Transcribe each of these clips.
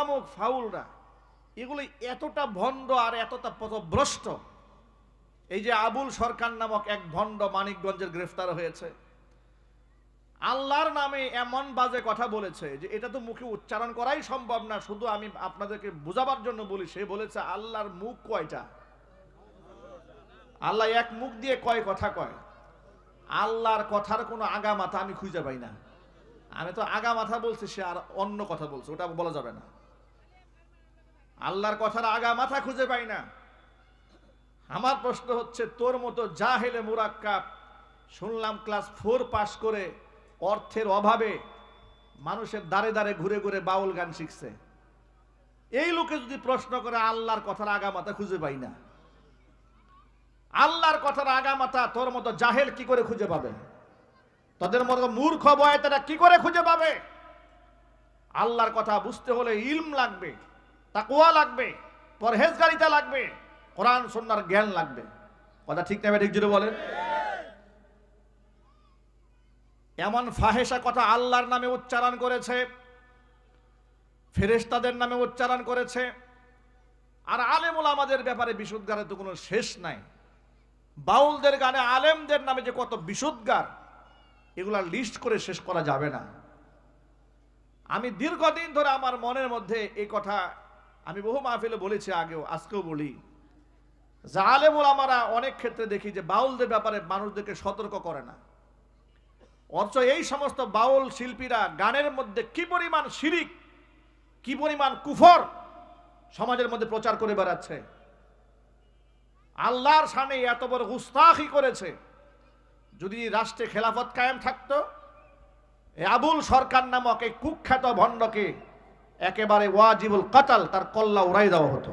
নামক ফাউলরা এগুলো এতটা ভণ্ড আর এতটা পথভ্রষ্ট। এই যে আবুল সরকার নামক এক ভণ্ড মানিকগঞ্জের গ্রেফতার হয়েছে, আল্লাহর নামে এমন বাজে কথা বলেছে যে এটা তো মুখে উচ্চারণ করাই সম্ভব না, শুধু আমি আপনাদেরকে বোঝাবার জন্য বলি। সে বলেছে আল্লাহর মুখ কয়টা, আল্লাহ এক মুখ দিয়ে কয় কথা কয়। আল্লাহর কথার কোনো আগা মাথা আমি খুঁজে পাই না। আমি তো আগা মাথা বলছি, সে আর অন্য কথা বলছে, ওটা বলা যাবে না। আল্লাহর কথার আগা মাথা খুঁজে পাই না। আমার প্রশ্ন হচ্ছে, তোর মতো জাহেলে মুরাক্কাব, শুনলাম ক্লাস 4 পাস করে অর্থের অভাবে মানুষের দাঁড়ে দাঁড়ে ঘুরে ঘুরে বাউল গান শিখছে, এই লোকে যদি প্রশ্ন করে আল্লাহর কথার আগা মাথা খুঁজে পাই না, আল্লাহর কথার আগা মাথা তোর মতো জাহেল কি করে খুঁজে পাবে? তোদের মতো মূর্খ বয়তারা কি করে খুঁজে পাবে? আল্লাহর কথা বুঝতে হলে ইলম লাগবে, তাকওয়া লাগবে, পরহেজগারিতা লাগবে, কোরআন সুন্নাহর জ্ঞান লাগবে। কথা ঠিক না? ঠিক জুড়ে বলেন। এমন ফাহেসা কথা আল্লাহর নামে উচ্চারণ করেছে, ফেরেশতাদের নামে উচ্চারণ করেছে, আর আলেম ওলামাদের ব্যাপারে বিশুদ্ধগারের তো কোনো শেষ নাই। বাউলদের গানে আলেমদের নামে যে কত বিশুদ্ধগার, এগুলা লিস্ট করে শেষ করা যাবে না। আমি দীর্ঘদিন ধরে আমার মনের মধ্যে এই কথা আমি বহু মাহফিলে বলেছি, আগেও আজকেও বলি, যে আলেম ওলামারা অনেক ক্ষেত্রে দেখি যে বাউলদের ব্যাপারে মানুষদেরকে সতর্ক করে না, অথচ এই সমস্ত বাউল শিল্পীরা গানের মধ্যে কি পরিমাণ শিরিক, কি পরিমাণ কুফর সমাজের মধ্যে প্রচার করে বেড়াচ্ছে। আল্লাহর সামনে এত বড় গুস্তাখি করেছে। যদি রাষ্ট্রে খেলাফত কায়েম থাকতো, এই আবুল সরকার নামক এই কুখ্যাত ভণ্ডকে একেবারে ওয়াজিবুল কাতাল, তার কল্লা উড়াই দেওয়া হতো।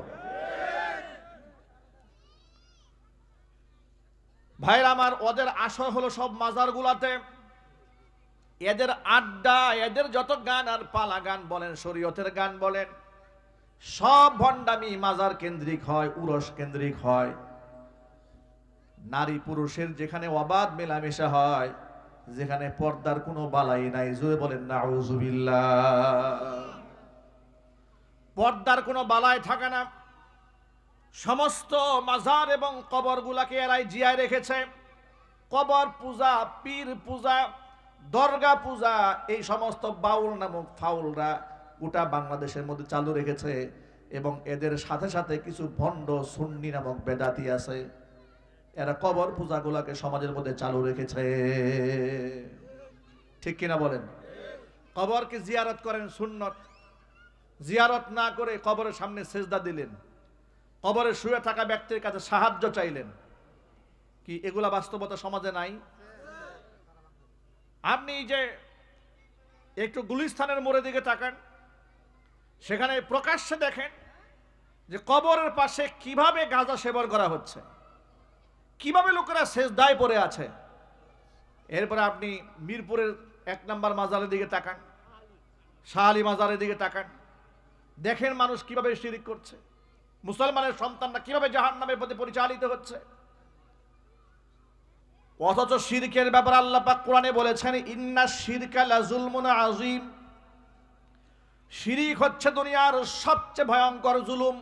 ভাইরা আমার, ওদের আশয় হলো সব মাজার গুলাতে, এদের আড্ডা, এদের যত গান আর পালা গান বলেন, শরীয়তের গান বলেন, সব ভণ্ডামি মাজার কেন্দ্রিক হয়, উরস কেন্দ্রিক হয়। নারী পুরুষের যেখানে অবাধ মেলামেশা হয়, যেখানে পর্দার কোনো বালাই নাই, জোরে বলেন নাউজুবিল্লাহ। পর্দার কোনো বালাই থাকে না। সমস্ত মাজার এবং কবরগুলাকে এরাই জিয়ায় রেখেছে। কবর পূজা, পীর পূজা, দরগা পূজা, এই সমস্ত বাউল নামক ফাউলরা গোটা বাংলাদেশের মধ্যে চালু রেখেছে। এবং এদের সাথে সাথে কিছু ভণ্ড সুন্নি নামক বেদাতি আছে, এরা কবর পূজাগুলাকে সমাজের মধ্যে চালু রেখেছে। ঠিক কিনা বলেন? কবরকে জিয়ারত করেন সুন্নত, জিয়ারত না করে কবরের সামনে সেজদা দিলেন, কবরে শুয়ে থাকা ব্যক্তির কাছে সাহায্য চাইলেন, কি এগুলা বাস্তবতা সমাজে নাই? আপনি যে একটু গুলিস্তানের মোড়ের দিকে তাকান, সেখানে প্রকাশ্যে দেখেন যে কবরের পাশে কিভাবে গাঁজা সেবন করা হচ্ছে, কিভাবে লোকেরা সেজদায় পড়ে আছে। এরপরে আপনি মিরপুরের 1 নম্বর মাজারের দিকে তাকান, শাহ আলী মাজারের দিকে তাকান, দেখেন মানুষ কিভাবে শিরক করছে, মুসলমানের সন্তানরা কিভাবে জাহান্নামের পথে পরিচালিত হচ্ছে। অথচ শিরকের ব্যাপারে আল্লাহ পাক কোরআনে বলেছেন, ইন্না শিরকা লাযুলমুন আযীম। শিরিক হচ্ছে দুনিয়ার সবচেয়ে ভয়ঙ্কর জুলুম,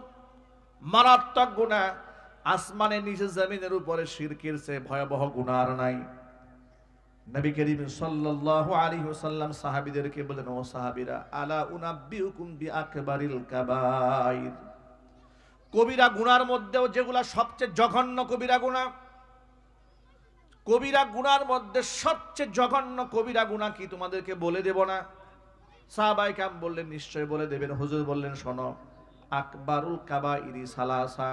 মারাত্মক গুনাহ। আসমানের নিচে জমিনের উপরে শিরকের চেয়ে ভয়াবহ গুনাহ আর নাই। নবী করিম সাল্লাল্লাহু আলাইহি ওয়াসাল্লাম সাহাবীদেরকে বলেন, ও সাহাবীরা, আলা উনাব্বিউকুম বিআকবারিল কাবাইর। কবিরা গুনার মধ্যেও যেগুলা সবচেয়ে জঘন্য কবিরা গুনাহ, কবিরা গুনার মধ্যে সবচেয়ে জঘন্য কবিরা গুনাহ কি তোমাদেরকে বলে দেব না? সাহাবায়ে কেরাম বললেন, নিশ্চয় বলে দেবেন হুজুর। বললেন, শোনো, আকবারুল কাবাইরি সালাসা।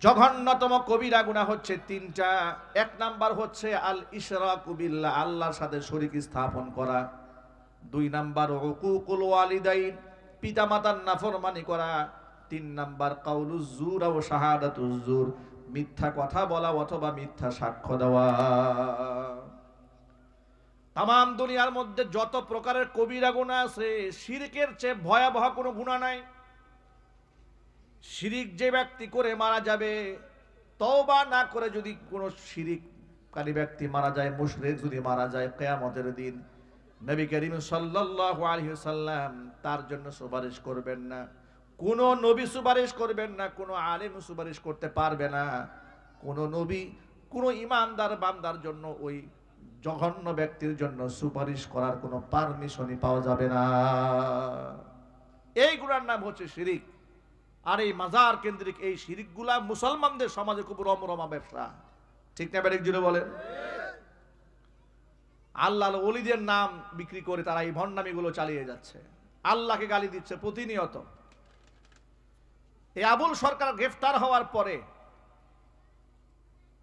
জঘন্যতম কবিরা গুনাহ হচ্ছে 3টা। 1 নাম্বার হচ্ছে আল ইশরাকু বিল্লাহ, আল্লাহর সাথে শরীক স্থাপন করা। 2 নাম্বার উকুকুল ওয়ালিদাইন, পিতামাতার নাফরমানি করা। 3 নাম্বার কাউলুজ জুর ও শাহাদাতুজ জুর, মিথ্যা কথা বলা অথবা মিথ্যা সাক্ষ্য দেওয়া। তাম দুনিয়ার মধ্যে যত প্রকারের কবিরা গুনাহ আছে, শিরকের চেয়ে ভয়াবহ কোনো গুনাহ নাই। শিরিক যে ব্যক্তি করে মারা যাবে, তওবা না করে যদি কোনো শিরিককারী ব্যক্তি মারা যায়, মুশরিক যদি মারা যায়, কিয়ামতের দিন নবী করিম সাল্লাল্লাহু আলাইহি ওয়াসাল্লাম তার জন্য সুপারিশ করবেন না, কোন নবী সুপারিশ করবেন না, কোন আলেম সুপারিশ করতে পারবে না, কোন নবী কোন ইমানদার বান্দার জন্য ওই জঘন্য ব্যক্তির জন্য সুপারিশ করার কোনো পারমিশনই পাওয়া যাবে না। এই গুনার নাম হচ্ছে শিরিক। আর এই মাজার কেন্দ্রিক এই শিরিকগুলা মুসলমানদের সমাজে খুব রমরমা ব্যবসা, ঠিক না বেরিক জুড়ে বলেন? আল্লাহর ওলিদের নাম বিক্রি করে তারা এই ভণ্ডামিগুলো চালিয়ে যাচ্ছে, আল্লাহকে গালি দিচ্ছে প্রতিনিয়ত। এই আবুল সরকার গ্রেফতার হওয়ার পরে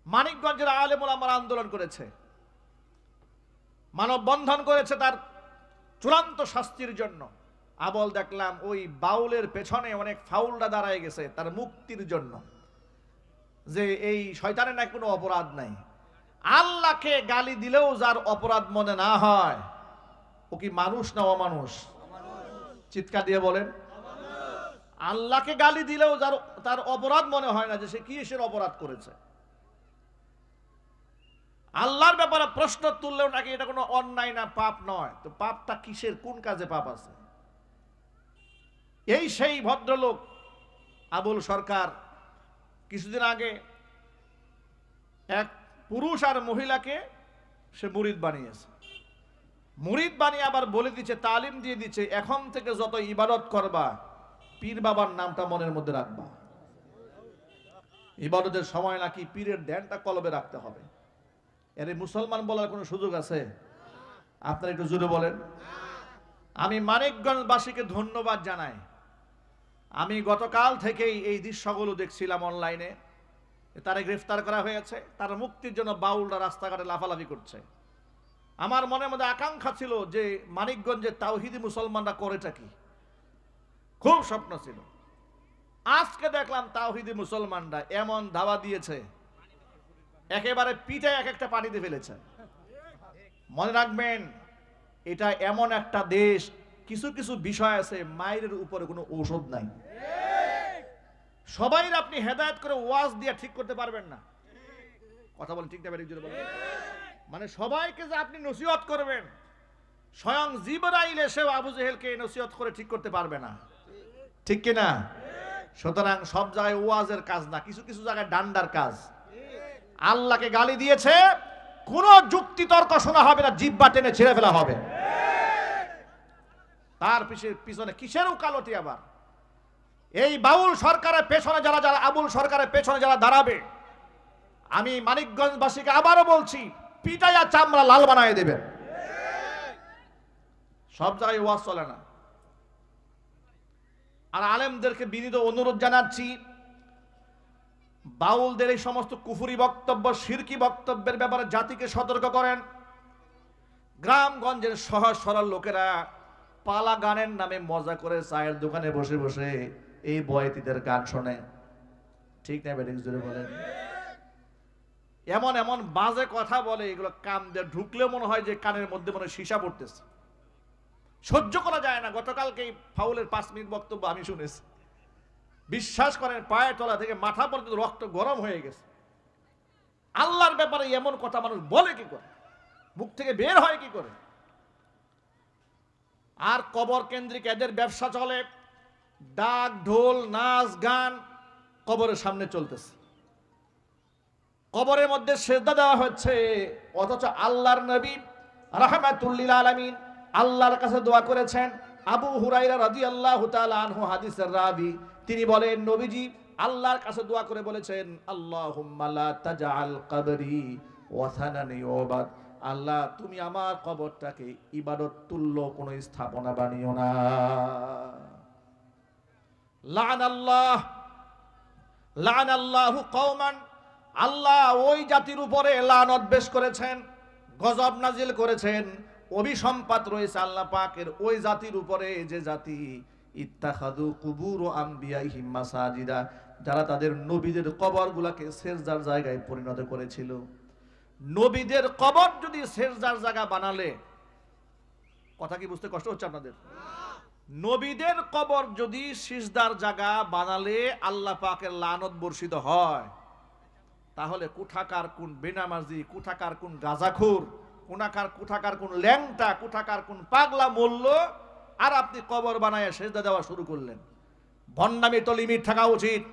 মানিকগঞ্জের আলেম ওলামারা আন্দোলন করেছে, মানববন্ধন করেছে তার চূড়ান্ত শাস্তির জন্য। আবল দেখলাম ওই বাউলের পেছনে অনেক ফাউলরা দাঁড়ায় গেছে তার মুক্তির জন্য, যে এই শয়তানের নাকি কোনো অপরাধ নাই। আল্লাহকে গালি দিলেও যার অপরাধ মনে না হয়, ও কি মানুষ না অমানুষ? চিৎকার দিয়ে বলেন। আল্লাহকে গালি দিলেও যার তার অপরাধ মনে হয় না যে সে কি এসের অপরাধ করেছে। আল্লাহর ব্যাপারে প্রশ্ন তুললেও নাকি এটা কোনো অন্যায় না, পাপ নয়। তো পাপটা কিসের, কোন কাজে পাপ আছে? এই সেই ভদ্রলোক আবুল সরকার কিছুদিন আগে এক পুরুষ আর মহিলাকে সে মুরিদ বানিয়েছে। মুরিদ বানিয়ে আবার বলে দিচ্ছে, তালিম দিয়ে দিচ্ছে, এখন থেকে যত ইবাদত করবা পীর বাবার নামটা মনের মধ্যে রাখবা। ইবাদতের সময় নাকি পীরের ধ্যানটা কলবে রাখতে হবে। এর মুসলমান বলার কোনো সুযোগ আছে? আপনারা একটু জোরে বলেন। আমি মানিকগঞ্জবাসীকে ধন্যবাদ জানাই। আমি গতকাল থেকেই এই দৃশ্যগুলো দেখছিলাম অনলাইনে। তারা গ্রেফতার করা হয়েছে, তার মুক্তির জন্য বাউলরা রাস্তাঘাটে লাফালাফি করছে। আমার মনের মধ্যে আকাঙ্ক্ষা ছিল যে মানিকগঞ্জের তাওহিদি মুসলমানরা করেটা কি, খুব স্বপ্ন ছিল। আজকে দেখলাম তাওহিদি মুসলমানরা এমন ধাওয়া দিয়েছে, একেবারে পিঠে এক একটা পানিতে ফেলেছে। মনে রাখবেন, এটা এমন একটা দেশ, কিছু কিছু বিষয় আছে মায়ের উপরে কোনো ঔষধ নাই। সবাই আপনি হেদায়েত করে ওয়াজ দিয়ে ঠিক করতে পারবেন না। কথা বলেন ঠিক না? মানে সবাইকে যে আপনি নসিহত করবেন, স্বয়ং জিবরাইল এসেও আবু জেহেলকে নসিহত করে ঠিক করতে পারবে না, ঠিক কিনা? সুতরাং সব জায়গায় ওয়াজের কাজ না, কিছু কিছু জায়গায় ডান্ডার কাজ। আল্লাহকে গালি দিয়েছে, কোন যুক্তি তর্ক শোনা হবে না, জিহ্বা টেনে ছেড়ে ফেলা হবে। তার পিছনে কিসের উকালতি আবার? এই বাউল সরকারের পেছনে যারা যারা আবুল সরকারের পেছনে যারা দাঁড়াবে, আমি মানিকগঞ্জবাসীকে আবারও বলছি, পিটাইয়া চামড়া লাল বানায় দেবেন। সব জায়গায় ওয়াজ চলে না। আর আলেমদেরকে বিনীত অনুরোধ জানাচ্ছি, বাউলদের এই সমস্ত কুফরি বক্তব্য, শিরকি বক্তব্যের ব্যাপারে জাতিকে সতর্ক করেন। গ্রামগঞ্জের সহজ সরল লোকেরা পালা গানের নামে মজা করে চায়ের দোকানে বসে বসে এই বয়াতিদের গান শোনে, ঠিক না বেঠিক জোরে বলেন? এমন এমন বাজে কথা বলে, এগুলো কান দিয়ে ঢুকলেও মনে হয় যে কানের মধ্যে মনে সীসা পড়তেছে, সহ্য করা যায় না। গতকালকে ফাউলের 5 মিনিট বক্তব্য আমি শুনেছি, বিশ্বাস করেন পায়ের তলা থেকে মাথা পর্যন্ত রক্ত গরম হয়ে গেছে। আল্লাহর ব্যাপারে এমন কথা মানুষ বলে কি করে, মুখ থেকে বের হয় কি করে? আর কবর কেন্দ্রিক এদের ব্যবসা চলে, ডাক ঢোল নাচ গান কবরের সামনে চলতেছে, কবরের মধ্যে সেজদা দেওয়া হচ্ছে। অথচ আল্লাহর নবী রাহমাতুল লিল আলামিন আল্লাহর কাছে দোয়া করেছেন। আবু হুরায়রা রাদিয়াল্লাহু তাআলা আনহু হাদিসের রাবী, তিনি বলেন নবীজি আল্লাহর কাছে দোয়া করে বলেছেন, আল্লাহুম্মা লা তাজআল কবরি ওয়াসানান ইউবাদ, আল্লাহ তুমি আমার কবরটাকে ইবাদত তুল্য কোন স্থাপনা বানিও না। লানাল্লাহু কওমান, আল্লাহ ওই জাতির উপরে লানত বেশ করেছেন, গজব নাজিল করেছেন, অভিসম্পাত রয়েছে আল্লাহ পাকের ওই জাতির উপরে, যে জাতি ইত্তাখাযু কুবুর আম্বিয়াইহিম মাসাজিদা, যারা তাদের নবীদের কবরগুলোকে সেজদার জায়গায় পরিণত করেছিল। নবীদের কবর যদি সেজদার জায়গা বানালে, কথা কি বুঝতে কষ্ট হচ্ছে আপনাদের? নবীদের কবর যদি সিজদার জায়গা বানালে আল্লাহ পাকের লানত বর্ষিত হয়, তাহলে কোথাকার কোন বেনামাজি, কোথাকার কোন গাঁজাখোর, কোথাকার কোন ল্যাংটা, কোথাকার কোন পাগলা মূল্য, আর আপনি কবর বানায় সেজদা দেওয়া শুরু করলেন। ভণ্ডামি তো লিমিট থাকা উচিত।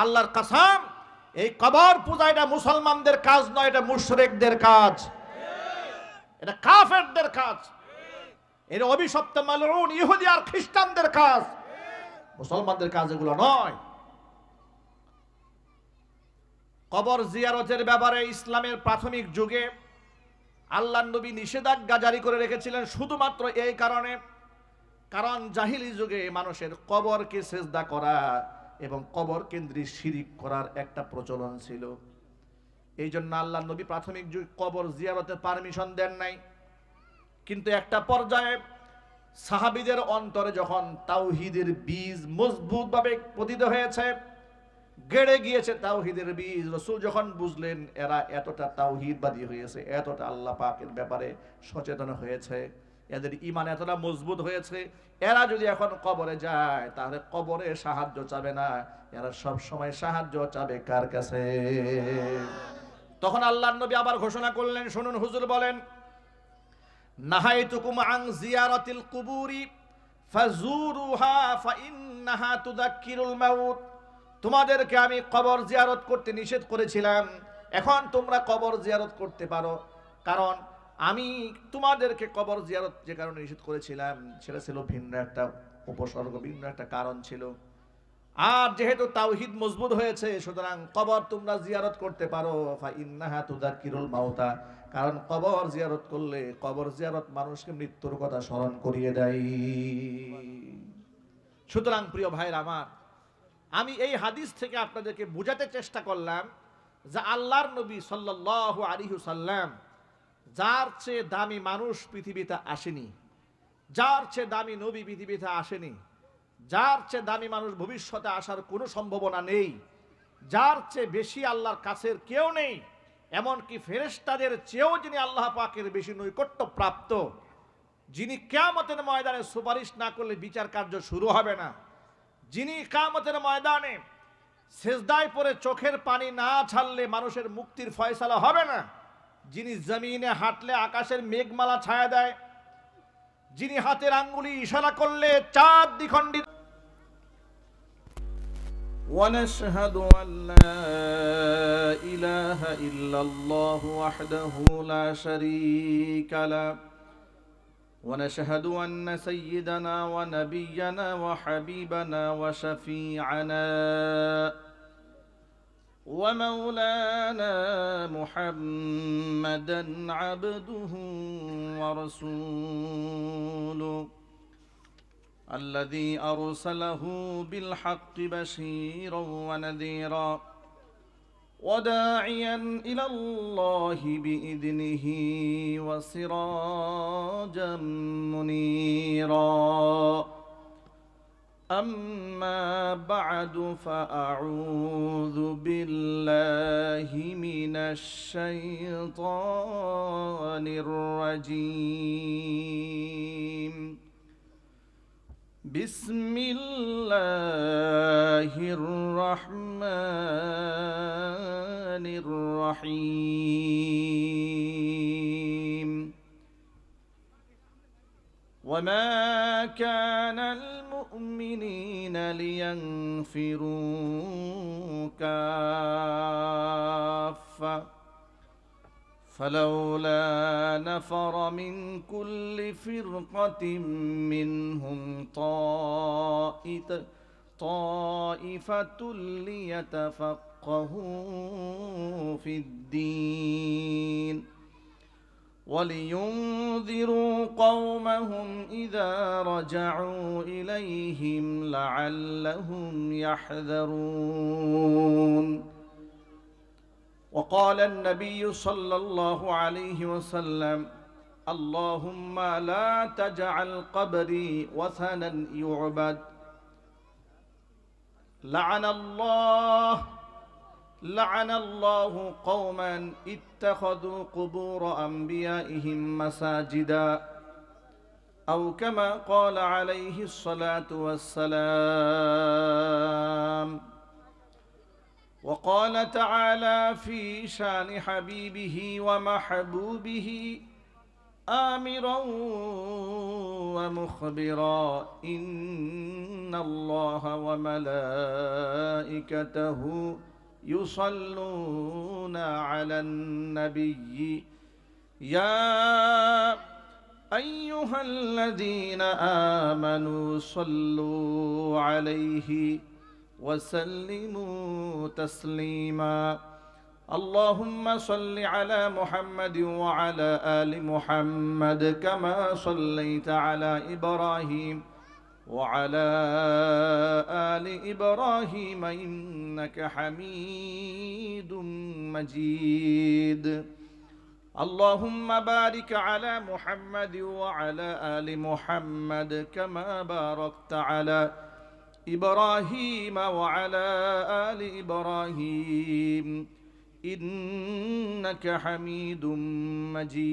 আল্লাহর কসম, এই কবর পূজা এটা মুসলমানদের কাজ নয়, এটা মুশরিকদের কাজ, এটা কাফেরদের কাজ, এটা অভিশপ্ত মালউন ইহুদি আর খ্রিস্টানদের কাজ, মুসলমানদের কাজ এগুলো নয়। কবর জিয়ারতের ব্যাপারে ইসলামের প্রাথমিক যুগে আল্লাহর নবী নিষেধাজ্ঞা জারি করে রেখেছিলেন শুধুমাত্র এই কারণে, কারণ জাহিলি যুগে মানুষের কবরকে সেজদা করা এবং কবর কেন্দ্রিক শিরিক করার একটা প্রচলন ছিল। এই জন্য আল্লাহর নবী প্রাথমিক যুগে কবর জিয়ারতের পারমিশন দেন নাই। কিন্তু একটা পর্যায়ে সাহাবীদের অন্তরে যখন তাওহীদের বীজ মজবুতভাবে পতিত হয়েছে, গেড়ে গিয়েছে তাওহীদের বীজ, রাসূল যখন বুঝলেন এরা এতটা তাওহীদবাদী হয়েছে, এতটা আল্লাহ পাকের ব্যাপারে সচেতন হয়েছে, এদের ঈমান এতটা মজবুত হয়েছে, এরা যদি এখন কবরে যায় তাহলে কবরে সাহায্য চাবে না, এরা সব সময় সাহায্য চাবে কার কাছে? তখন আল্লাহর নবী আবার ঘোষণা করলেন, শুনুন হুজুর বলেন, নাহাইতুকুম আন জিয়ারাতিল কুবুরি ফাজুরুহা ফাইন্নাহা তুযাক্কিরুল মাউত। তোমাদেরকে আমি কবর জিয়ারত করতে নিষেধ করেছিলাম, এখন তোমরা কবর জিয়ারত করতে পারো, কারণ আমি তোমাদেরকে কবর জিয়ারত যে কারণে নিষেধ করেছিলাম সেটা ছিল ভিন্ন একটা উপসর্গ, ভিন্ন একটা কারণ ছিল। আর যেহেতু তাওহীদ মজবুত হয়েছে, সুতরাং কবর তোমরা জিয়ারত করতে পারো, ফাইন্নাহা তুযাক্কিরুল মাউতা, কারণ কবর জিয়ারত করলে, কবর জিয়ারত মানুষকে মৃত্যুর কথা স্মরণ করিয়ে দেয়। সুতরাং প্রিয় ভাইরা আমার, আমি এই হাদিস থেকে আপনাদেরকে বোঝাতে চেষ্টা করলাম যে আল্লাহর নবী সাল্লাল্লাহু আলাইহি সাল্লাম, যার চেয়ে দামি মানুষ পৃথিবীতে আসেনি, যার চেয়ে দামি নবী পৃথিবীতে আসেনি, যার চেয়ে দামি মানুষ ভবিষ্যতে আসার কোনো সম্ভাবনা নেই, যার চেয়ে বেশি আল্লাহর কাছের কেউ নেই, এমনকি ফেরেশতাদের চেয়েও যিনি আল্লাহ পাকের বেশি নৈকট্য প্রাপ্ত, যিনি কিয়ামতের ময়দানে সুপারিশ না করলে বিচার কার্য শুরু হবে না, যিনি কিয়ামতের ময়দানে সেজদায় পড়ে চোখের পানি না ছাড়লে মানুষের মুক্তির ফয়সালা হবে না, যিনি জমিনে হাঁটলে আকাশের মেঘমালা ছায়া দেয়, যিনি হাতের আঙ্গুলি ইশারা করলে চাঁদ দ্বিখণ্ডিত। ونشهد أن لا إله إلا الله وحده لا شريك له ونشهد أن سيدنا ونبينا وحبيبنا وشفيعنا ومولانا محمدا عبده ورسوله الذي أرسله بالحق بشيرا ونذيرا وداعيا إلى الله بإذنه وسراجا منيرا أما بعد فأعوذ بالله من الشيطان الرجيم بسم الله الرحمن الرحيم وما كان المؤمنين لينفروا كافة فلولا نفر من كل فرقة منهم طائفة ليتفقهوا في الدين ولينذروا قومهم إذا رجعوا إليهم لعلهم يحذرون وقال النبي صلى الله عليه وسلم اللهم لا تجعل قبري وثنا يعبد لعن الله قوما اتخذوا قبور أنبيائهم مساجدا أو كما قال عليه الصلاة والسلام وقال تعالى في شان حبيبه ومحبوبه آمرا ومخبرا إن الله وملائكته يصلون على النبي يا أيها الذين آمنوا صلوا عليه وسلموا تسليما اللهم صل على محمد وعلى آل محمد كما صليت على إبراهيم وعلى آل إبراهيم إنك حميد مجيد اللهم بارك على محمد وعلى آل محمد كما باركت على إبراهيم وعلى آل إبراهيم إنك حميد مجيد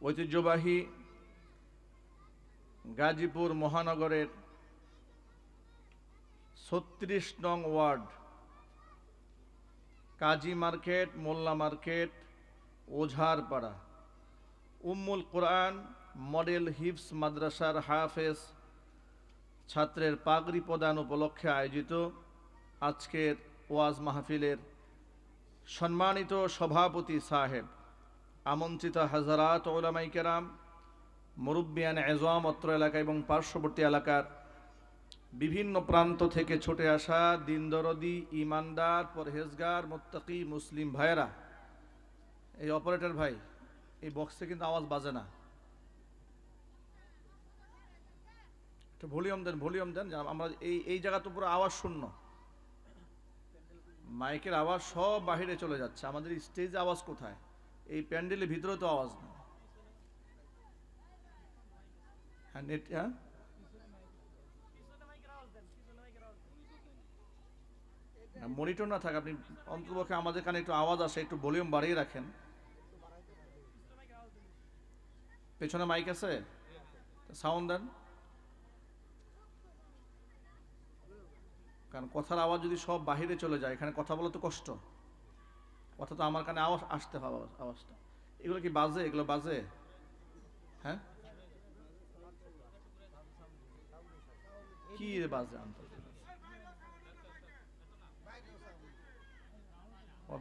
ঐতিহ্যবাহী গাজীপুর মহানগরের ৩৬ নং ওয়ার্ড কাজী মার্কেট, মোল্লা মার্কেট, ওঝারপাড়া উম্মুল কোরআন মডেল হিফজ মাদ্রাসার হাফেজ ছাত্রের পাগড়ি প্রদান উপলক্ষে আয়োজিত আজকের ওয়াজ মাহফিলের সম্মানিত সভাপতি সাহেব, আমন্ত্রিত হাজারাত ওলামাই কেরাম, মুরব্বিয়ান এজম, অত্র এলাকা এবং পার্শ্ববর্তী এলাকার বিভিন্ন প্রান্ত থেকে ছুটে আসা দিনদরদি, ইমানদার, পরহেজগার, মুত্তাকি মুসলিম ভাইয়েরা, এই অপারেটর ভাই, এই বক্সে কিন্তু আওয়াজ বাজে না, একটু ভলিউম দেন। আমরা এই জায়গা তো পুরো আওয়াজ শূন্য, মাইকের আওয়াজ সব বাহিরে চলে যাচ্ছে। আমাদের স্টেজে আওয়াজ কোথায়? এই প্যান্ডেলের ভিতরে তো আওয়াজ নেই। হ্যাঁ, নেট, হ্যাঁ, মনিটর না থাকে, আপনি অন্ততপক্ষে আমাদের কানে একটু আওয়াজ আসে, একটু ভলিউম বাড়িয়ে রাখেন। পেছনে মাইক আছে, সাউন্ড দেন, কারণ কথার আওয়াজ যদি সব বাহিরে চলে যায়, এখানে কথা বলা তো কষ্ট, কথা তো আমার কানে আওয়াজ আসতে হবে, আওয়াজটা। এগুলো কি বাজে? এগুলো বাজে? হ্যাঁ, কি বাজে?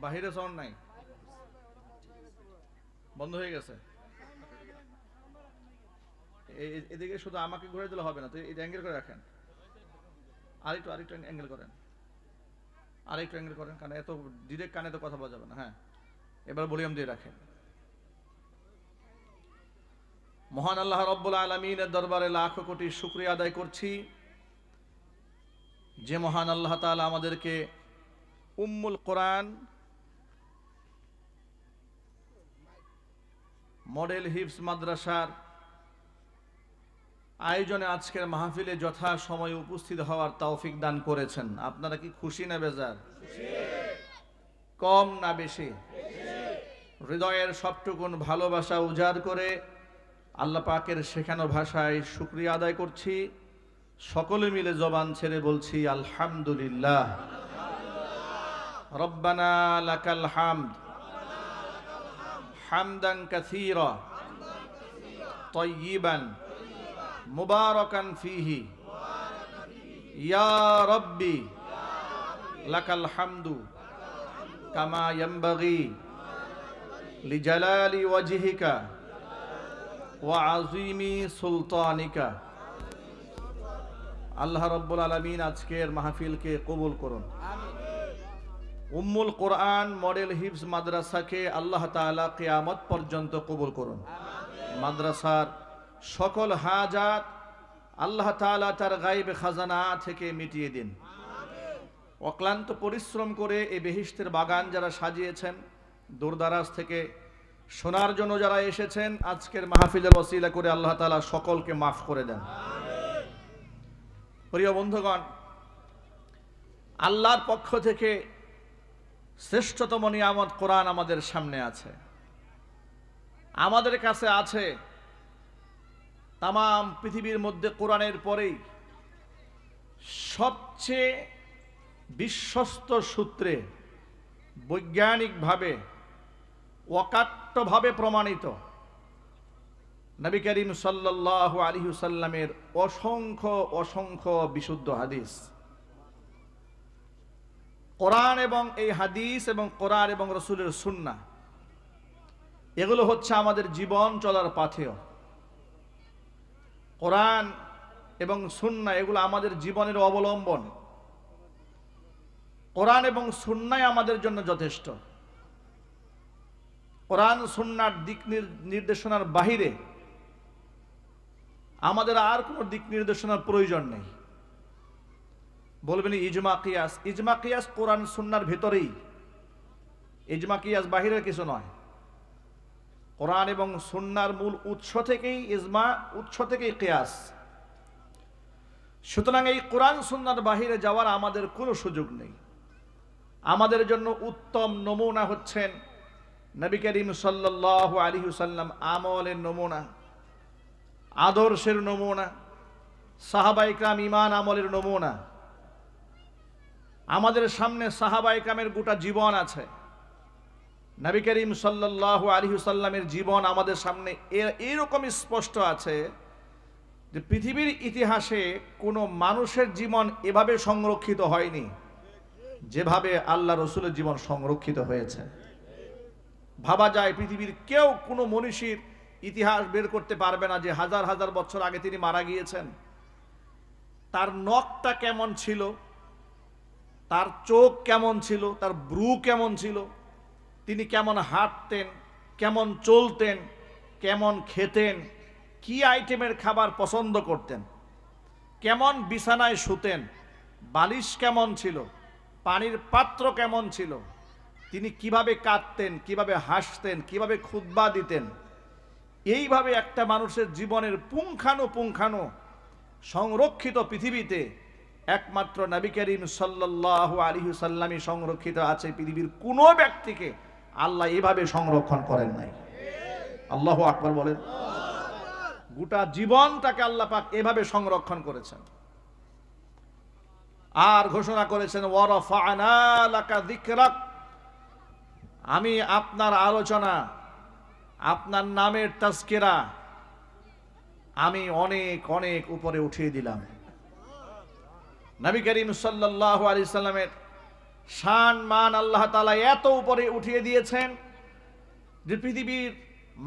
বাহিরে সাউন্ড নাই, বন্ধ হয়ে গেছে। এদিকে শুধু আমাকে ঘুরে দিলে হবে না, তো এটা অ্যাঙ্গেল করে রাখেন, আরেকটু অ্যাঙ্গেল করেন, আরেকটু অ্যাঙ্গেল করেন, কারণ এত ডিরেক্ট কানে তো কথা বলা যাবে না। হ্যাঁ, এবার ভলিউম দিয়ে রাখেন। মহান আল্লাহ রব্বুল আলামিনের দরবারে লাখ কোটি শুকরিয়া আদায় করছি, যে মহান আল্লাহ তাআলা আমাদেরকে উম্মুল কোরআন মডেল হিফজ মাদ্রাসার আয়োজনে আজকের মাহফিলে যথা সময়ে উপস্থিত হওয়ার তৌফিক দান করেছেন। আপনারা কি খুশি না বেজার? কম না বেশি? হৃদয়ের সবটুকুন ভালোবাসা উজাড় করে আল্লাহ পাকের শেখানো ভাষায় শুকরিয়া আদায় করছি। সকলে মিলে জবান ছেড়ে বলছি আলহামদুলিল্লাহ। রব্বানা লাকাল হামদ হামদান কাসীরা তাইয়িবান মুবারাকান ফীহি ইয়া রাব্বি লাকাল হামদু কামা ইয়ানবাগি লিজালালি ওয়াজহিকা ওয়া আযীমি সুলতানিকা। আল্লাহ রাব্বুল আলামিন আজকের মাহফিলকে কবুল করুন। উম্মুল কোরআন মডেল হিফজ মাদ্রাসাকে আল্লাহ তাআলা কিয়ামত পর্যন্ত কবুল করুন। মাদ্রাসার সকল হাজাত আল্লাহ তাআলা তার গায়বে খাজানা থেকে মিটিয়ে দিন। অক্লান্ত পরিশ্রম করে এই বেহেশতের বাগান যারা সাজিয়েছেন, দূরদারাজ থেকে শোনার জন্য যারা এসেছেন, আজকের মাহফিলের ওসিলা করে আল্লাহ তাআলা সকলকে মাফ করে দেন। প্রিয় বন্ধুগণ, আল্লাহর পক্ষ থেকে শ্রেষ্ঠতম নিয়ামত কোরআন আমাদের সামনে আছে, আমাদের কাছে আছে। তামাম পৃথিবীর মধ্যে কোরআনের পরেই সবচেয়ে বিশ্বস্ত সূত্রে বৈজ্ঞানিকভাবে অকাট্যভাবে প্রমাণিত নবী করিম সাল্লাল্লাহু আলাইহি ওয়াসাল্লামের অসংখ্য অসংখ্য বিশুদ্ধ হাদিস। কোরআন এবং এই হাদিস এবং কোরআন এবং রাসূলের সুন্নাহ, এগুলো হচ্ছে আমাদের জীবন চলার পাথেয়। কোরআন এবং সুন্নাহ এগুলো আমাদের জীবনের অবলম্বন। কোরআন এবং সুন্নাহ আমাদের জন্য যথেষ্ট। কোরআন সুন্নাহর দিক নির্দেশনার বাহিরে আমাদের আর কোনো দিক নির্দেশনার প্রয়োজন নেই। বলবেন ইজমা কিয়াস, ইজমা কিয়াস কোরআন সুন্নাহর ভেতরেই, ইজমা কিয়াস বাহিরের কিছু নয়। কোরআন এবং সুন্নাহর মূল উৎস থেকেই ইজমা, উৎস থেকেই কিয়াস। সুতরাং এই কোরআন সুন্নাহর বাহিরে যাওয়ার আমাদের কোনো সুযোগ নেই। আমাদের জন্য উত্তম নমুনা হচ্ছেন নবী করিম সাল্লাল্লাহু আলাইহি ওয়াসাল্লাম, আমলের নমুনা, আদর্শের নমুনা, সাহাবায়ে কেরাম ঈমান আমলের নমুনা। আমাদের সামনে সাহাবায়ে কেরামের গোটা জীবন আছে। নবী করিম সাল্লাল্লাহু আলাইহি ওয়াসাল্লামের জীবন আমাদের সামনে এরকম স্পষ্ট আছে যে পৃথিবীর ইতিহাসে কোনো মানুষের জীবন এভাবে সংরক্ষিত হয়নি যেভাবে আল্লাহ রসুলের জীবন সংরক্ষিত হয়েছে। ভাবা যায় পৃথিবীর কেউ কোনো মনীষীর ইতিহাস বের করতে পারবে না যে হাজার হাজার বছর আগে তিনি মারা গিয়েছেন। তার নখটা কেমন ছিল, তার চোখ কেমন ছিল, তার ব্রু কেমন ছিল, তিনি কেমন হাঁটতেন, কেমন চলতেন, কেমন খেতেন, কি আইটেমের খাবার পছন্দ করতেন, কেমন বিছানায় শুতেন, বালিশ কেমন ছিল, পানির পাত্র কেমন ছিল, তিনি কিভাবে কাঁদতেন, কিভাবে হাসতেন, কিভাবে খুতবা দিতেন, এইভাবে একটা মানুষের জীবনের পুঙ্খানু সংরক্ষিত পৃথিবীতে একমাত্র নবী করিম সাল্লাল্লাহু আলাইহি ওয়াসাল্লামই সংরক্ষিত আছে। পৃথিবীর কোনো ব্যক্তিকে আল্লাহ এভাবে সংরক্ষণ করেন নাই। আল্লাহু আকবার বলেন। গোটা জীবনটাকে আল্লাহ পাক এভাবে সংরক্ষণ করেছেন। আর ঘোষণা করেছেন ওয়ারাফা'না লাকা যিকরাক, আমি আপনার আলোচনা, আপনার নামের তাজকিরা আমি অনেক অনেক উপরে উঠিয়ে দিলাম। নবী করিম সাল্লাল্লাহু আলাইহি সাল্লামের শান মান আল্লাহ তাআলা এত উপরে উঠিয়ে দিয়েছেন যে পৃথিবীর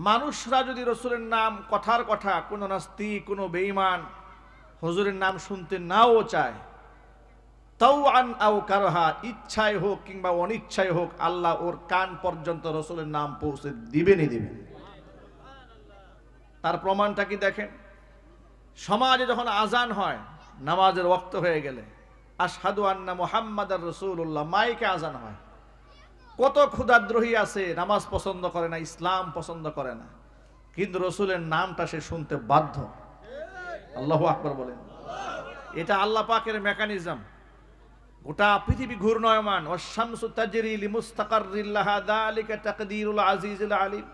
মানুষরা যদি রসুলের নাম কথার কথা, কোনো নাস্তিক, কোনো বেঈমান হুজুরের নাম শুনতে নাও চায়, তাওআন আও কারহা, ইচ্ছায় হোক কিংবা অনিচ্ছায় হোক, আল্লাহ ওর কান পর্যন্ত রসুলের নাম পৌঁছে দিবেনই দিবেন। তার প্রমাণটা কি দেখেন, সমাজে যখন আজান হয় নামাজের ওয়াক্ত হয়ে গেলে, আশহাদু আন্না মুহাম্মাদার রাসূলুল্লাহ মাইকে আজান হয়, কত ক্ষুধাদ্রোহী আছে নামাজ পছন্দ করে না, ইসলাম পছন্দ করে না, কিন্তু রসুলের নামটা সে শুনতে বাধ্য। আল্লাহু আকবার বলেন। এটা আল্লাহ পাকের মেকানিজম। গোটা পৃথিবী ঘূর্ণয়মান, ওয়াশ-শামসু তাজরি লিমুস্তাকাররিন লাহা যালিকা তাকদীরুল আজিজুল আলিম।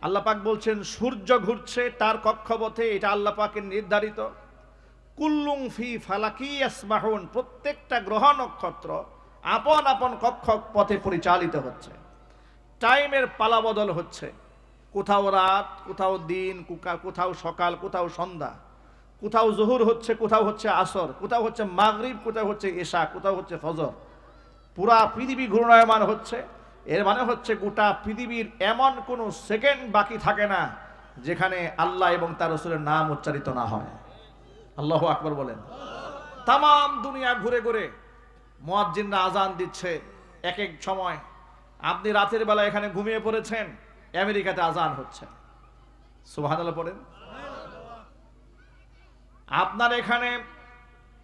আল্লাহ পাক বলছেন সূর্য ঘুরছে তার কক্ষপথে, এটা আল্লাহ পাকের নির্ধারিত। কুল্লুম ফি ফালাকি ইয়াসবাহুন, প্রত্যেকটা গ্রহ নক্ষত্র আপন আপন কক্ষপথে পরিচালিত হচ্ছে। টাইমের পালাবদল হচ্ছে, কোথাও রাত, কোথাও দিন, কোথাও সকাল, কোথাও সন্ধ্যা, কোথাও জোহর হচ্ছে, কোথাও হচ্ছে আসর, কোথাও হচ্ছে মাগরিব, কোথাও হচ্ছে এশা, কোথাও হচ্ছে ফজর। পুরা পৃথিবী ঘূর্ণায়মান হচ্ছে। এর মানে হচ্ছে গোটা পৃথিবীর এমন কোনো সেকেন্ড বাকি থাকে না যেখানে আল্লাহ এবং তার রাসূলের নাম উচ্চারিত না হয়। আল্লাহু আকবার বলেন। তাম দুনিয়া ঘুরে ঘুরে মুয়াজ্জিনরা আজান দিচ্ছে এক এক সময়। আপনি রাতের বেলা এখানে ঘুমিয়ে পড়েছেন, আমেরিকাতে আজান হচ্ছে। সুবহানাল্লাহ পড়েন। আপনার এখানে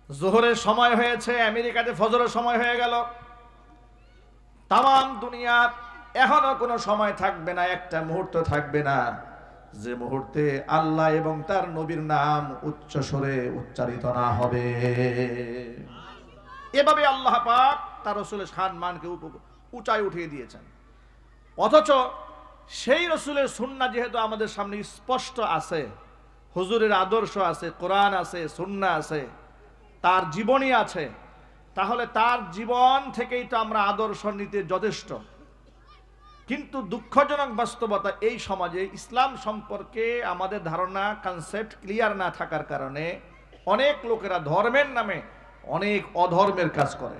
জোহরের সময় হয়েছে, আমেরিকাতে ফজরের সময় হয়ে গেল। তাম দুনিয়া এখনো কোনো সময় থাকবে না, একটা মুহূর্ত থাকবে না যে মুহূর্তে আল্লাহ এবং তার নবীর নাম উচ্চ স্বরে উচ্চারিত না হবে। এভাবে আল্লাহ পাক তার রাসূলের সম্মানকে উঁচায় উঠিয়ে দিয়েছেন। অথচ সেই রাসূলের সুন্নাহ যেহেতু আমাদের সামনে স্পষ্ট আছে, হুজুরের আদর্শ আছে, কোরআন আছে, সুন্নাহ আছে, তার জীবনী আছে, তাহলে তার জীবন থেকেই তো আমরা আদর্শ নিতে যথেষ্ট। কিন্তু দুঃখজনক বাস্তবতা, এই সমাজে ইসলাম সম্পর্কে আমাদের ধারণা, কনসেপ্ট ক্লিয়ার না থাকার কারণে অনেক লোকেরা ধর্মের নামে অনেক অধর্মের কাজ করে,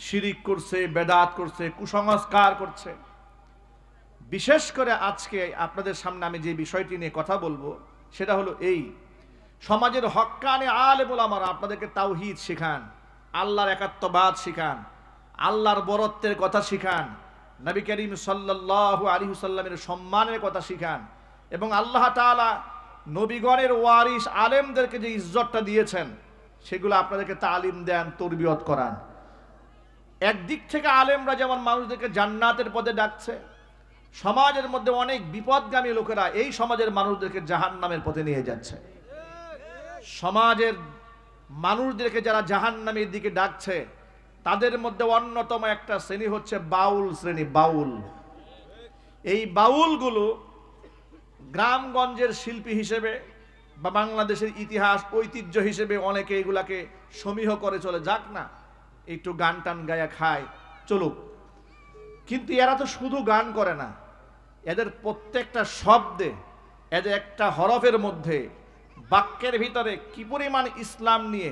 শিরিক করছে, বেদাত করছে, কুসংস্কার করছে। বিশেষ করে আজকে আপনাদের সামনে আমি যে বিষয়টি নিয়ে কথা বলবো সেটা হলো এই, সমাজের হক্কানি আলেম ওলামারা আপনাদেরকে তাওহীদ শেখান, আল্লাহর একাত্মবাদ শিখান, আল্লাহর বরত্বের কথা শিখান, নবী করিম সাল্লাল্লাহু আলাইহি ওয়াসাল্লামের সম্মানের কথা শিখান, এবং আল্লাহ তাআলা নবীগণের ওয়ারিস আলেমদেরকে যে ইজ্জতটা দিয়েছেন সেগুলো আপনাদেরকে তালিম দেন, তরবিয়ত করান। একদিক থেকে আলেমরা যেমন মানুষদেরকে জান্নাতের পথে ডাকছে, সমাজের মধ্যে অনেক বিপদগামী লোকেরা এই সমাজের মানুষদেরকে জাহান্নামের পথে নিয়ে যাচ্ছে। সমাজের মানুষদেরকে যারা জাহান্নামের দিকে ডাকছে তাদের মধ্যে অন্যতম একটা শ্রেণী হচ্ছে বাউল শ্রেণী। বাউল, এই বাউলগুলো গ্রামগঞ্জের শিল্পী হিসেবে বা বাংলাদেশের ইতিহাস ঐতিহ্য হিসেবে অনেকে এগুলাকে সমীহ করে চলে, যাক না একটু গান টান গায়া খায় চলুক। কিন্তু এরা তো শুধু গান করে না, এদের প্রত্যেকটা শব্দে, এদের একটা হরফের মধ্যে, বাক্যের ভিতরে কি পরিমাণ ইসলাম নিয়ে,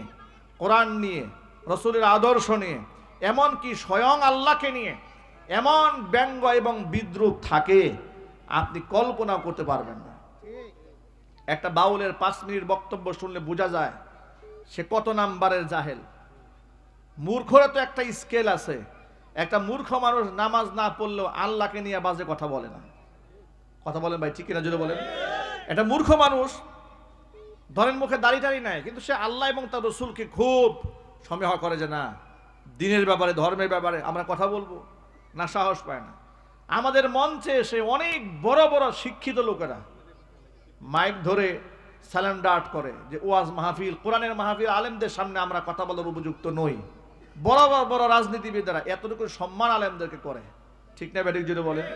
কোরআন নিয়ে, রসুলের আদর্শ নিয়ে, এমনকি স্বয়ং আল্লাহকে নিয়ে এমন ব্যঙ্গ এবং বিদ্রুপ থাকে আপনি কল্পনা করতে পারবেন না। একটা বাউলের 5 মিনিট বক্তব্য শুনলে বোঝা যায় সে কত নাম্বারের জাহেল। মূর্খরা তো একটা স্কেল আছে, একটা মূর্খ মানুষ নামাজ না পড়লেও আল্লাহকে নিয়ে বাজে কথা বলে না। কথা বলেন ভাই, ঠিক কিনা জোরে বলেন। একটা মূর্খ মানুষ ধরেন মুখে দাড়ি টাড়ি নাই, কিন্তু সে আল্লাহ এবং তার রসুলকে খুব সমীহ করে যে না দিনের ব্যাপারে, ধর্মের ব্যাপারে আমরা কথা বলবো না, সাহস পায় না। আমাদের মঞ্চে এসে অনেক বড় বড় শিক্ষিত লোকেরা মাইক ধরে স্যালেন্ডার্ট করে যে ওয়াজ মাহফিল, কোরআনের মাহফিল, আলেমদের সামনে আমরা কথা বলার উপযুক্ত নই। বড় বড় বড় রাজনীতিবিদরা এতটুকু সম্মান আলেমদেরকে করে, ঠিক না ব্যাটিক যদি বলেন।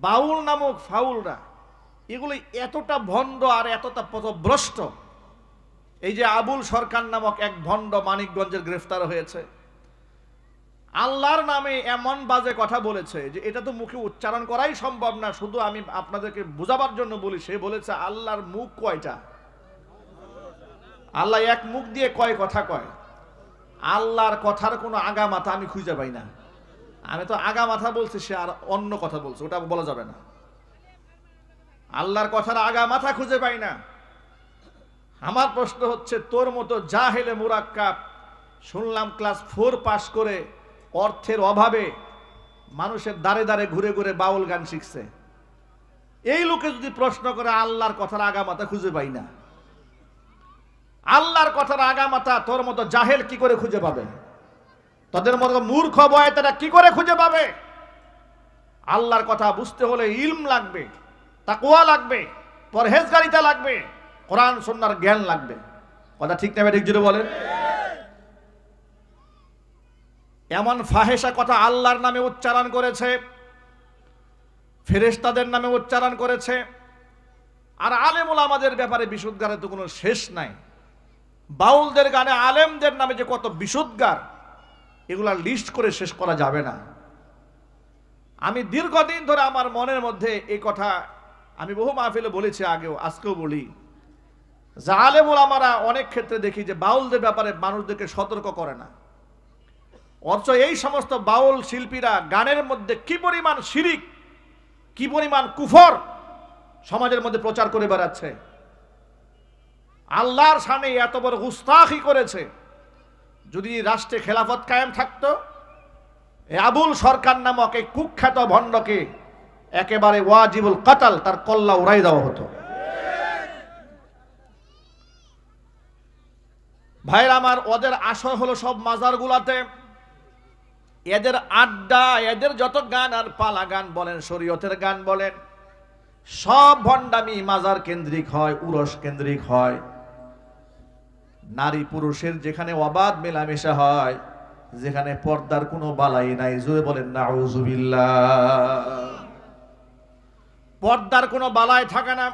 বাউল নামক ফাউলরা এগুলো এতটা ভণ্ড আর এতটা পথভ্রষ্ট। এই যে আবুল সরকার নামক এক ভণ্ড মানিকগঞ্জের গ্রেফতার হয়েছে, আল্লাহর নামে এমন বাজে কথা বলেছে যে এটা তো মুখে উচ্চারণ করাই সম্ভব না। শুধু আমি আপনাদেরকে বোঝাবার জন্য বলি, সে বলেছে আল্লাহর মুখ কয়টা, আল্লাহ এক মুখ দিয়ে কয় কথা কয়, আল্লাহর কথার কোনো আগা মাথা আমি খুঁজে পাই না। আমি তো আগা মাথা বলছি, সে আর অন্য কথা বলছে, ওটা বলা যাবে না। আল্লাহর কথার আগা মাথা খুঁজে পাই না। আমার প্রশ্ন হচ্ছে, তোর মতো জাহেলে মুরাক্কাব, শুনলাম ক্লাস 4 পাস করে অর্থের অভাবে মানুষের দাঁড়ে দাঁড়ে ঘুরে ঘুরে বাউল গান শিখছে, এই লোকে যদি প্রশ্ন করে আল্লাহর কথার আগা মাথা খুঁজে পাই না, আল্লাহর কথার আগা মাথা তোর মতো জাহেল কি করে খুঁজে পাবে? তোদের মতো মূর্খ বয়েতেরা কি করে খুঁজে পাবে? আল্লাহর কথা বুঝতে হলে ইলম লাগবে, তাকওয়া লাগবে, পরহেজগারিতা লাগবে, কোরআন সুন্নাহর জ্ঞান লাগবে। কথা ঠিক না ঠিক যদি বলেন। এমন ফাহেসা কথা আল্লাহর নামে উচ্চারণ করেছে, ফেরেশতাদের নামে উচ্চারণ করেছে, আর আলেম ওলামাদের ব্যাপারে বিশুদ্ধারের তো কোনো শেষ নাই। বাউলদের গানে আলেমদের নামে যে কত বিশুদ্ধার, এগুলা লিস্ট করে শেষ করা যাবে না। আমি দীর্ঘদিন ধরে আমার মনের মধ্যে এই কথা আমি বহু মাহফিলে বলেছি, আগেও আজকেও বলি, যে আলেম ওলামারা অনেক ক্ষেত্রে দেখি যে বাউলদের ব্যাপারে মানুষদেরকে সতর্ক করে না, অথচ এই সমস্ত বাউল শিল্পীরা গানের মধ্যে কি পরিমাণ শিরিক, কি পরিমাণ কুফর সমাজের মধ্যে প্রচার করে বেড়াচ্ছে। আল্লাহর সামনে এত বড় গুস্তাখি করেছে। যদি রাষ্ট্রে খেলাফত কায়েম থাকতো, আবুল সরকার নামক এই কুখ্যাত ভণ্ডকে একেবারে ওয়াজিবুল কাতাল, তার কল্লা উড়াই দেওয়া হতো। ভাইরা আমার, ওদের আসর হলো সব মাজার গুলাতে, এদের আড্ডা, এদের যত গান আর পালা গান বলেন, শরীয়তের গান বলেন, সব ভণ্ডামি মাজার কেন্দ্রিক হয়, উরস কেন্দ্রিক হয়। নারী পুরুষের যেখানে অবাধ মেলামেশা হয়, যেখানে পর্দার কোনো বালাই নাই, জোরে বলেন নাউযুবিল্লাহ। পর্দার কোনো বালাই থাকে না।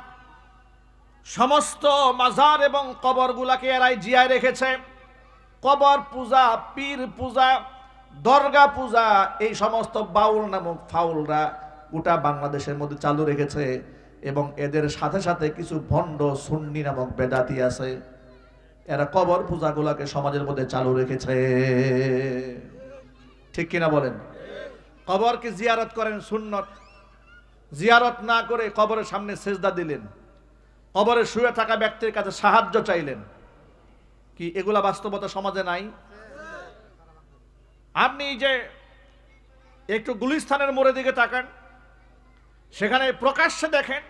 সমস্ত মাজার এবং কবরগুলাকে এরাই জিয়ায় রেখেছে, কবর পূজা, পীর পূজা, দরগা পূজা, এই সমস্ত বাউল নামক ফাউলরা গোটা বাংলাদেশের মধ্যে চালু রেখেছে। এবং এদের সাথে সাথে কিছু ভণ্ড সুন্নি নামক বেদাতি আছে, এরা কবর পূজাগুলাকে সমাজের মধ্যে চালু রেখেছে। ঠিক কিনা বলেন? কবরকে জিয়ারত করেন সুন্নত, জিয়ারত না করে কবরের সামনে সেজদা দিলেন, কবরে শুয়ে থাকা ব্যক্তির কাছে সাহায্য চাইলেন, কি এগুলা বাস্তবতা সমাজে নাই? আপনি যে একটু গুলিস্তানের মোড়ের দিকে তাকান, সেখানে প্রকাশ্যে দেখেন